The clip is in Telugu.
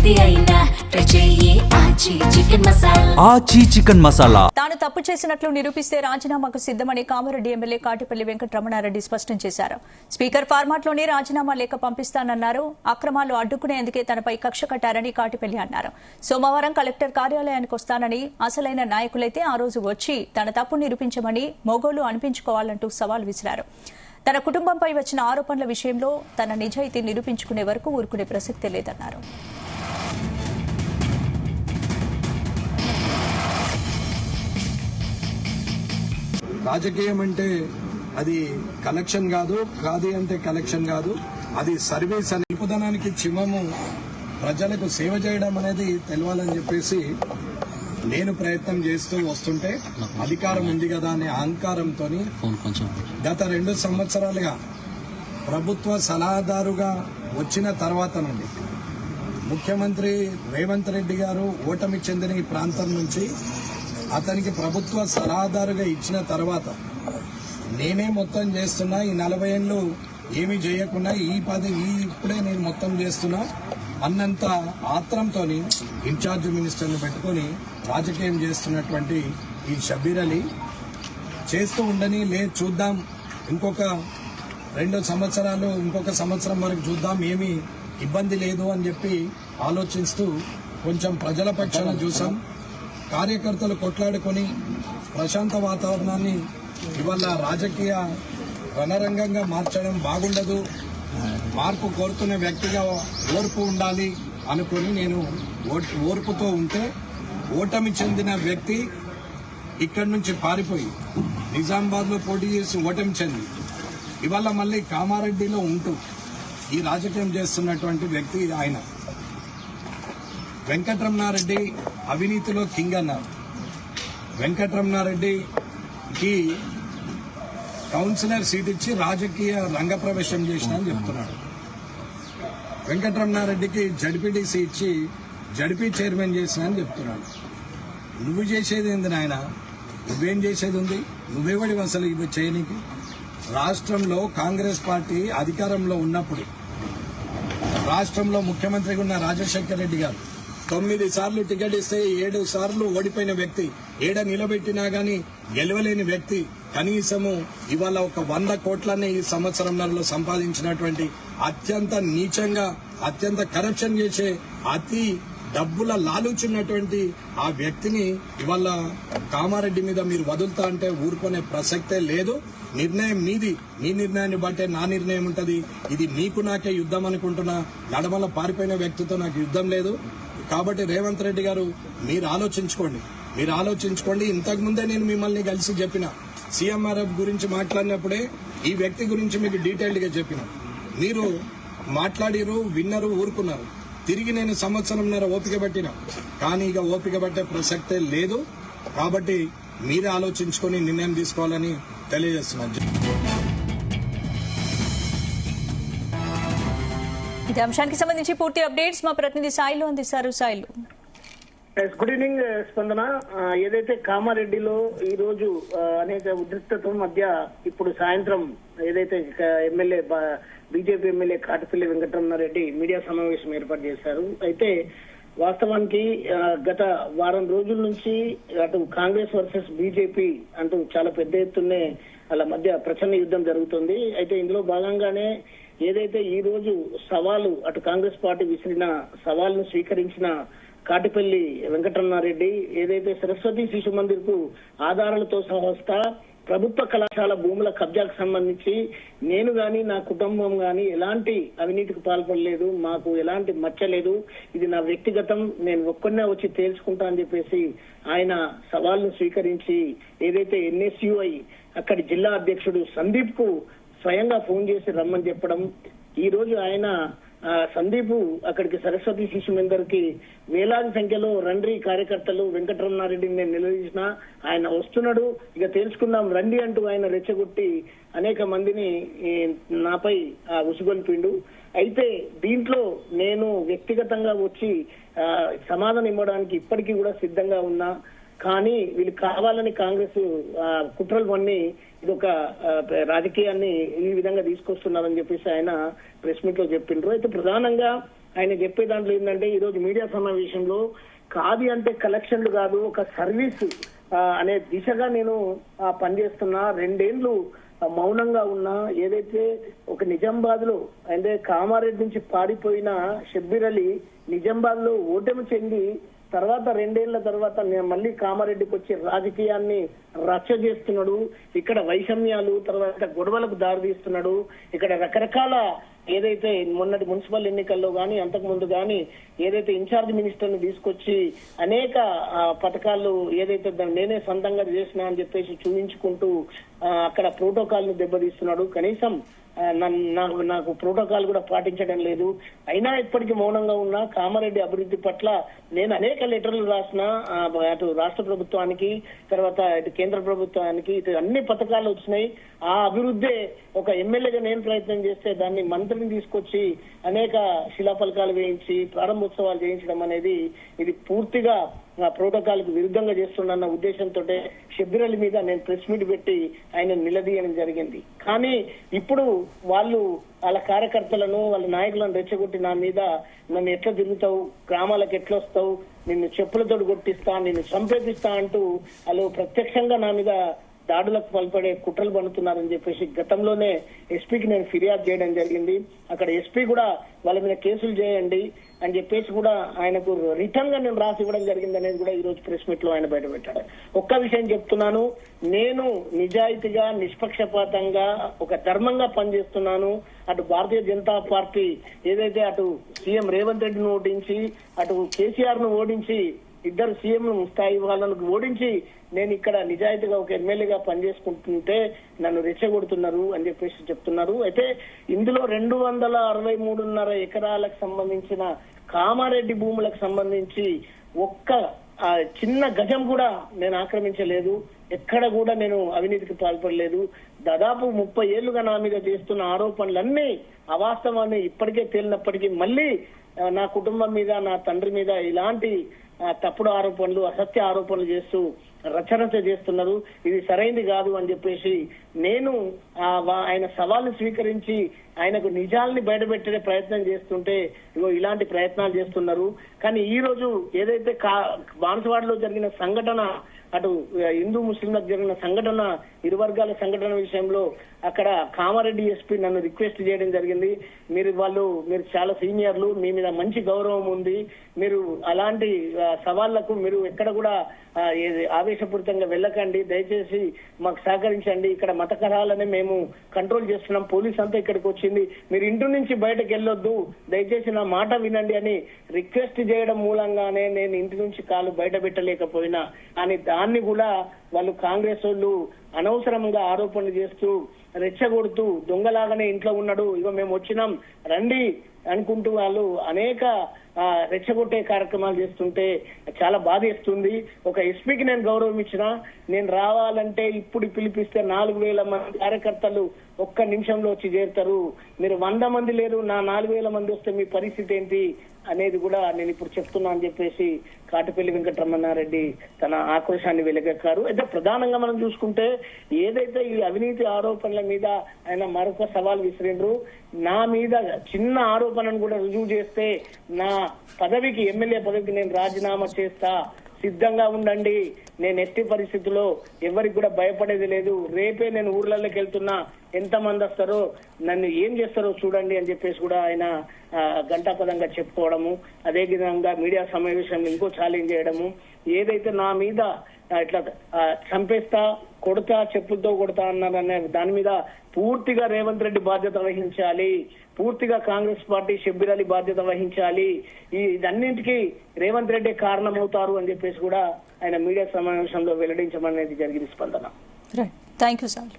ఏది అయినా ఆచి చికెన్ మసాలా. తాను తప్పు చేసినట్లు నిరూపిస్తే రాజీనామాకు సిద్దమని కామారెడ్డి ఎమ్మెల్యే కాటిపల్లి వెంకటరమణారెడ్డి స్పష్టం చేశారు. స్పీకర్ ఫార్మాట్లోనే రాజీనామా లేఖ పంపిస్తానన్నారు. అక్రమాలు అడ్డుకునేందుకే తనపై కక్ష కట్టారని కాటిపల్లి అన్నారు. సోమవారం కలెక్టర్ కార్యాలయానికి వస్తానని, అసలైన నాయకులైతే ఆ రోజు వచ్చి తన తప్పు నిరూపించమని మొగోలు అనిపించుకోవాలంటూ సవాల్ విసిరారు. తన కుటుంబంపై వచ్చిన ఆరోపణల విషయంలో తన నిజాయితీ నిరూపించుకునే వరకు ఊరుకునే ప్రసక్తే లేదన్నారు. రాజకీయం అంటే అది కలెక్షన్ కాదు, ఖాదీ అంటే కలెక్షన్ కాదు, అది సర్వీస్. అని నిలుపుదనానికి చిమ్మము ప్రజలకు సేవ చేయడం అనేది తెలవాలని చెప్పేసి నేను ప్రయత్నం చేస్తూ వస్తుంటే అధికారం ఉంది కదా అనే అహంకారంతో గత 2 సంవత్సరాలుగా ప్రభుత్వ సలహాదారుగా వచ్చిన తర్వాత నుండి ముఖ్యమంత్రి రేవంత్ రెడ్డి గారు ఓటమి చెందిన ఈ ప్రాంతం నుంచి అతనికి ప్రభుత్వ సలహాదారుగా ఇచ్చిన తర్వాత నేనే మొత్తం చేస్తున్నా, ఈ 40 ఏళ్ళు ఏమీ చేయకుండా ఇప్పుడే నేను మొత్తం చేస్తున్నా అన్నంత ఆత్రంతో ఇన్ఛార్జ్ మినిస్టర్ని పెట్టుకుని రాజకీయం చేస్తున్నటువంటి ఈ షబ్బీర్ అలీ చేస్తూ ఉండని, లేదు చూద్దాం, ఇంకొక 2 సంవత్సరాలు, ఇంకొక సంవత్సరం వరకు చూద్దాం, ఏమీ ఇబ్బంది లేదు అని చెప్పి ఆలోచిస్తూ కొంచెం ప్రజల పక్షాన చూసాం. కార్యకర్తలు కొట్లాడుకొని ప్రశాంత వాతావరణాన్ని ఇవాళ రాజకీయ రణరంగంగా మార్చడం బాగుండదు, మార్పు కోరుతున్న వ్యక్తిగా ఓర్పు ఉండాలి అనుకుని నేను ఓర్పుతో ఉంటే ఓటమి చెందిన వ్యక్తి ఇక్కడి నుంచి పారిపోయి నిజామాబాద్లో పోటీ చేసి ఓటమి చెంది ఇవాళ మళ్ళీ కామారెడ్డిలో ఉంటూ ఈ రాజకీయం చేస్తున్నటువంటి వ్యక్తి ఆయన. వెంకటరమణారెడ్డి అవినీతిలో కింగ్ అన్నారు. వెంకటరమణారెడ్డికి కౌన్సిలర్ సీట్ ఇచ్చి రాజకీయ రంగప్రవేశం చేసిన అని చెప్తున్నాడు. వెంకటరమణారెడ్డికి జడ్పీటీసీ ఇచ్చి జడ్పీ చైర్మన్ చేసిన అని చెప్తున్నాడు. నువ్వు చేసేది ఏంది నాయన? నువ్వేం చేసేది ఉంది? నువ్వెవడివి అసలు ఇవి చేయనికి? రాష్ట్రంలో కాంగ్రెస్ పార్టీ అధికారంలో ఉన్నప్పుడు రాష్ట్రంలో ముఖ్యమంత్రిగా ఉన్న రాజశేఖర్ రెడ్డి గారు 9 సార్లు టికెట్ ఇస్తే 7 సార్లు ఓడిపోయిన వ్యక్తి, 7 నిలబెట్టినా గాని గెలవలేని వ్యక్తి కనీసము ఇవాళ ఒక 100 కోట్లనే ఈ సంవత్సరంలో సంపాదించినటువంటి అత్యంత నీచంగా, అత్యంత కరప్షన్ చేసే, అతి డబ్బుల లాలుచున్నటువంటి ఆ వ్యక్తిని ఇవాళ కామారెడ్డి మీద మీరు వదులుతా అంటే ఊరుకునే ప్రసక్తే లేదు. నిర్ణయం మీది, మీ నిర్ణయాన్ని బట్టే నా నిర్ణయం ఉంటది. ఇది మీకు నాకే యుద్ధం అనుకుంటున్నా, నడమల పారిపోయిన వ్యక్తితో నాకు యుద్ధం లేదు. కాబట్టి రేవంత్ రెడ్డి గారు మీరు ఆలోచించుకోండి. ఇంతకు ముందే నేను మిమ్మల్ని కలిసి చెప్పిన, సీఎంఆర్ఎఫ్ గురించి మాట్లాడినప్పుడే ఈ వ్యక్తి గురించి మీకు డీటెయిల్డ్ గా చెప్పిన. మీరు మాట్లాడిరు, విన్నరు, ఊరుకున్నారు. తిరిగి నేను 1.5 సంవత్సరం ఓపిక పట్టిన, కానీ ఇక ఓపిక పట్టే ప్రసక్తే లేదు. కాబట్టి మీరే ఆలోచించుకొని నిర్ణయం తీసుకోవాలని తెలియజేస్తున్నాను. ఇదే అంశానికి సంబంధించి పూర్తి అప్డేట్స్ మా ప్రతినిధి సాయిలు అందిస్తారు. సాయిలు, గుడ్ ఈవినింగ్ స్పందన. ఏదైతే కామారెడ్డిలో ఈ రోజు అనేక ఉద్రిక్తత మధ్య ఇప్పుడు సాయంత్రం ఏదైతే MLA BJP MLA Katipalli Venkataramana Reddy media సమావేశం ఏర్పాటు చేశారు. అయితే వాస్తవానికి గత వారం రోజుల నుంచి అటు కాంగ్రెస్ వర్సెస్ బీజేపీ అంటూ చాలా పెద్ద ఎత్తునే వాళ్ళ మధ్య ప్రచండ యుద్ధం జరుగుతుంది. అయితే ఇందులో భాగంగానే ఏదైతే ఈ రోజు సవాలు అటు కాంగ్రెస్ పార్టీ విసిరిన సవాల్ను స్వీకరించిన కాటిపల్లి వెంకటరమణారెడ్డి ఏదైతే సరస్వతి శిశు మందిర్ కు ఆధారాలతో సహా ప్రభుత్వ కళాశాల భూముల కబ్జాకు సంబంధించి నేను గాని, నా కుటుంబం గాని ఎలాంటి అవినీతికి పాల్పడలేదు, మాకు ఎలాంటి మచ్చ లేదు, ఇది నా వ్యక్తిగతం, నేను ఒక్కనే వచ్చి తేల్చుకుంటా అని చెప్పేసి ఆయన సవాల్ను స్వీకరించి ఏదైతే ఎన్ఎస్యుఐ అక్కడి జిల్లా అధ్యక్షుడు సందీప్ కు స్వయంగా ఫోన్ చేసి రమ్మని చెప్పడం, ఈ రోజు ఆయన సందీప్ అక్కడికి సరస్వతి శిశు మందిర్ కి వేలాది సంఖ్యలో రండి కార్యకర్తలు వెంకటరమణారెడ్డిని నేను నిలదీసిన, ఆయన వస్తున్నాడు, ఇక తెలుసుకుందాం రండి అంటూ ఆయన రెచ్చగొట్టి అనేక మందిని నాపై ఉసుగొల్పిండు. అయితే దీంట్లో నేను వ్యక్తిగతంగా వచ్చి సమాధానం ఇవ్వడానికి ఇప్పటికీ కూడా సిద్ధంగా ఉన్నా, కానీ వీళ్ళు కావాలని కాంగ్రెస్ కుట్రలు పన్ని ఇది ఒక రాజకీయాన్ని ఈ విధంగా తీసుకొస్తున్నారని చెప్పేసి ఆయన ప్రెస్ మీట్ లో చెప్పిండ్రు. అయితే ప్రధానంగా ఆయన చెప్పే దాంట్లో ఏంటంటే ఈ రోజు మీడియా సమావేశంలో ఖాదీ అంటే కలెక్షన్లు కాదు, ఒక సర్వీస్ అనే దిశగా నేను పనిచేస్తున్నా. 2 ఏళ్లు మౌనంగా ఉన్నా. ఏదైతే ఒక నిజామాబాద్ లో అంటే కామారెడ్డి నుంచి పారిపోయిన షబ్బీర్ అలీ నిజామాబాద్ లో ఓటమి చెంది తర్వాత 2 ఏళ్ల తర్వాత మళ్ళీ కామారెడ్డికి వచ్చి రాజకీయాన్ని రచ్చ చేస్తున్నాడు. ఇక్కడ వైషమ్యాలు తర్వాత గొడవలకు దారితీస్తున్నాడు. ఇక్కడ రకరకాల ఏదైతే మొన్నటి మున్సిపల్ ఎన్నికల్లో గానీ అంతకు ముందు గానీ ఏదైతే ఇన్ఛార్జ్ మినిస్టర్ ని తీసుకొచ్చి అనేక పథకాలు ఏదైతే నేనే సొంతంగా చేసినా అని చెప్పేసి చూపించుకుంటూ అక్కడ ప్రోటోకాల్ ను దెబ్బతీస్తున్నాడు. కనీసం నాకు ప్రోటోకాల్ కూడా పాటించడం లేదు. అయినా ఇప్పటికీ మౌనంగా ఉన్నా. కామారెడ్డి అభివృద్ధి పట్ల నేను అనేక లెటర్లు రాసిన అటు రాష్ట్ర ప్రభుత్వానికి తర్వాత ఇటు కేంద్ర ప్రభుత్వానికి ఇటు అన్ని పథకాలు వచ్చినాయి. ఆ అభివృద్ధి ఒక ఎమ్మెల్యేగా నేను ప్రయత్నం చేస్తే దాన్ని మంత్రిని తీసుకొచ్చి అనేక శిలాఫలకాలు వేయించి ప్రారంభోత్సవాలు చేయించడం అనేది ఇది పూర్తిగా ప్రోటోకాల్ కు విరుద్ధంగా చేస్తున్న ఉద్దేశంతో షబ్బీర్ అలీ మీద నేను ప్రెస్ మీట్ పెట్టి ఆయన నిలదీయడం జరిగింది. కానీ ఇప్పుడు వాళ్ళు వాళ్ళ కార్యకర్తలను వాళ్ళ నాయకులను రెచ్చగొట్టి నా మీద నన్ను ఎట్లా తిరుగుతావు, గ్రామాలకు ఎట్లా వస్తావు, నిన్ను చెప్పులతో కొట్టిస్తా, నిన్ను చంపేపిస్తా అంటూ వాళ్ళు ప్రత్యక్షంగా నా మీద దాడులకు పాల్పడే కుట్రలు పన్నుతున్నారని చెప్పేసి గతంలోనే ఎస్పీకి నేను ఫిర్యాదు చేయడం జరిగింది. అక్కడ ఎస్పీ కూడా వాళ్ళ మీద కేసులు చేయండి అని చెప్పేసి కూడా ఆయనకు రిటర్న్ గా నేను రాసి ఇవ్వడం జరిగింది అనేది కూడా ఈ రోజు ప్రెస్ మీట్ లో ఆయన బయటపెట్టాడు. ఒక్క విషయం చెప్తున్నాను, నేను నిజాయితీగా నిష్పక్షపాతంగా ఒక ధర్మంగా పనిచేస్తున్నాను. అటు భారతీయ జనతా పార్టీ ఏదైతే అటు సీఎం రేవంత్ రెడ్డిని ఓడించి అటు కేసీఆర్ ను ఓడించి ఇద్దరు సీఎం స్థాయి వాళ్ళకు ఓడించి నేను ఇక్కడ నిజాయితీగా ఒక ఎమ్మెల్యేగా పనిచేసుకుంటుంటే నన్ను రెచ్చగొడుతున్నారు అని చెప్పేసి చెప్తున్నారు. అయితే ఇందులో 263.5 ఎకరాలకు సంబంధించిన కామారెడ్డి భూములకు సంబంధించి ఒక్క చిన్న గజం కూడా నేను ఆక్రమించలేదు. ఎక్కడ కూడా నేను అవినీతికి పాల్పడలేదు. దాదాపు 30 ఏళ్లుగా నా మీద చేస్తున్న ఆరోపణలన్నీ అవాస్తవాన్ని ఇప్పటికే తేలినప్పటికీ మళ్ళీ నా కుటుంబం మీద నా తండ్రి మీద ఇలాంటి తప్పుడు ఆరోపణలు అసత్య ఆరోపణలు చేస్తూ రచరచ చేస్తున్నారు. ఇది సరైనది కాదు అని చెప్పేసి నేను ఆయన సవాల్ని స్వీకరించి ఆయనకు నిజాల్ని బయటపెట్టే ప్రయత్నం చేస్తుంటే ఇగో ఇలాంటి ప్రయత్నాలు చేస్తున్నారు. కానీ ఈ రోజు ఏదైతే బాన్సువాడలో జరిగిన సంఘటన అటు హిందూ ముస్లింలకు జరిగిన సంఘటన ఇరు వర్గాల సంఘటన విషయంలో అక్కడ కామారెడ్డి ఎస్పీ నన్ను రిక్వెస్ట్ చేయడం జరిగింది. మీరు చాలా సీనియర్లు, మీ మీద మంచి గౌరవం ఉంది, మీరు అలాంటి సవాళ్లకు మీరు ఎక్కడ కూడా ఆవేశపూరితంగా వెళ్ళకండి, దయచేసి మాకు సహకరించండి, ఇక్కడ మత కలహాలని మేము కంట్రోల్ చేస్తున్నాం, పోలీస్ అంతా ఇక్కడికి వచ్చింది, మీరు ఇంటి నుంచి బయటకు వెళ్ళొద్దు, దయచేసి నా మాట వినండి అని రిక్వెస్ట్ చేయడం మూలంగానే నేను ఇంటి నుంచి కాలు బయట పెట్టలేకపోయినా అని దాన్ని కూడా వాళ్ళు కాంగ్రెస్ వాళ్ళు అనవసరంగా ఆరోపణలు చేస్తూ రెచ్చగొడుతూ దొంగలాగానే ఇంట్లో ఉన్నాడు, ఇగో మేము వచ్చినాం రండి అనుకుంటూ వాళ్ళు అనేక రెచ్చగొట్టే కార్యక్రమాలు చేస్తుంటే చాలా బాధేస్తుంది. ఒక ఎస్పీకి నేను గౌరవం ఇచ్చినా నేను రావాలంటే ఇప్పుడు పిలిపిస్తే 4,000 మంది కార్యకర్తలు ఒక్క నిమిషంలో వచ్చి చేరుతారు, మీరు 100 మంది లేరు, నా 4,000 మంది వస్తే మీ పరిస్థితి ఏంటి అనేది కూడా నేను ఇప్పుడు చెప్తున్నా అని చెప్పేసి కాటిపల్లి వెంకటరమణారెడ్డి తన ఆక్రోశాన్ని వెలిగక్కారు. అయితే ప్రధానంగా మనం చూసుకుంటే ఏదైతే ఈ అవినీతి ఆరోపణల మీద ఆయన మరొక సవాల్ విసిరిండ్రు, నా మీద చిన్న ఆరోపణను కూడా రుజువు చేస్తే నా పదవికి ఎమ్మెల్యే పదవికి నేను రాజీనామా చేస్తా, సిద్ధంగా ఉండండి, నేను ఎట్టి పరిస్థితుల్లో ఎవరికి కూడా భయపడేది లేదు, రేపే నేను ఊర్లలోకి వెళ్తున్నా, ఎంతమంది వస్తారో నన్ను ఏం చేస్తారో చూడండి అని చెప్పేసి కూడా ఆయన గంటాపదంగా చెప్పుకోవడము, అదే విధంగా మీడియా సమావేశంలో ఇంకో ఛాలెంజ్ చేయడము, ఏదైతే నా మీద ఇట్లా చంపేస్తా కొడతా చెప్పులతో కొడతా అన్నారనే దాని మీద పూర్తిగా రేవంత్ రెడ్డి బాధ్యత వహించాలి, పూర్తిగా కాంగ్రెస్ పార్టీ షబ్బీర్ అలీ బాధ్యత వహించాలి, ఇదన్నింటికీ రేవంత్ రెడ్డి కారణమవుతారు అని చెప్పేసి కూడా ఆయన మీడియా సమావేశంలో వెల్లడించమనేది జరిగింది. స్పందన. Thank you sir.